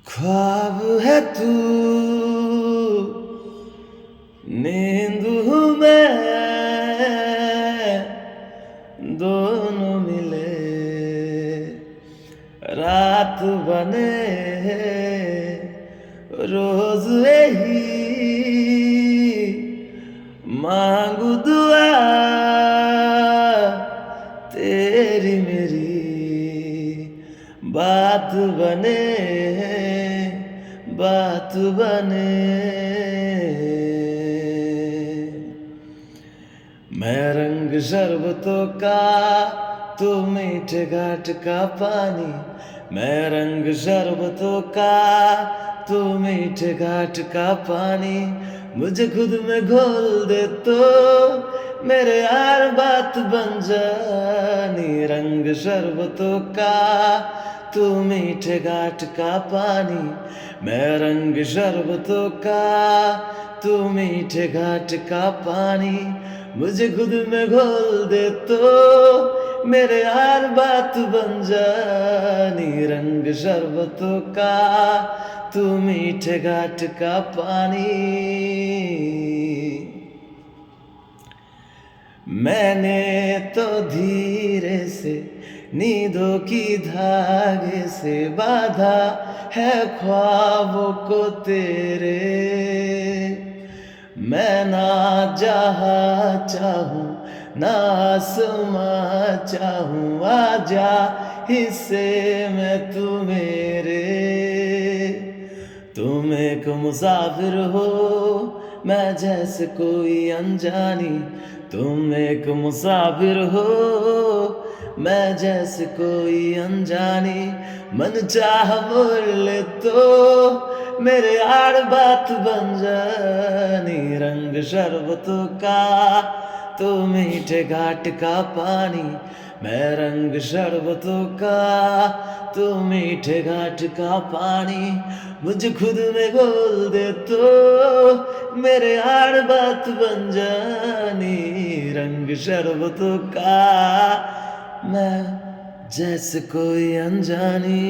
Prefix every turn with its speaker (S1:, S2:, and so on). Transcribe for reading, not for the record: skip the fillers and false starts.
S1: ख्वाब है तू, नींद हूँ मैं, दोनों मिले रात बने रोज यही मांगू दुआ तेरी मेरी बात बने बात बने। मैं रंग शरबतों का, तू मीठे घाट का पानी। मैं रंग शरबतों का, तू मीठे घाट का पानी। मुझे खुद में घोल दे तो मेरे यार बात बन जानी। रंग शरबतों का, तू मीठे घाट का पानी। मैं रंग शरबतों का, तू मीठे घाट का पानी। मुझे खुद में घोल दे तो मेरे यार बात बन जानी। रंग शरबतों का, तू मीठे घाट का पानी। मैंने तो धीरे से नींदों की धागे से बांधा है ख्वाबों को तेरे। मैं ना जहाँ चाहूँ ना आसमां चाहूँ, आजा हिस्से में तू मेरे। तुम एक मुसाफिर हो मैं जैसे कोई अनजानी। तुम एक मुसाफिर हो मैं जैसे कोई अनजानी। मन चाह मोड़ ले तो मेरे यार बात बन जानी। रंग शरबतों का, तू मीठे घाट का पानी। मैं रंग शरबतों का, तू मीठे घाट का पानी। मुझे खुद में घोल दे तो मेरे यार बात बन जानी। रंग शरबतों का मैं जैसे कोई अनजानी।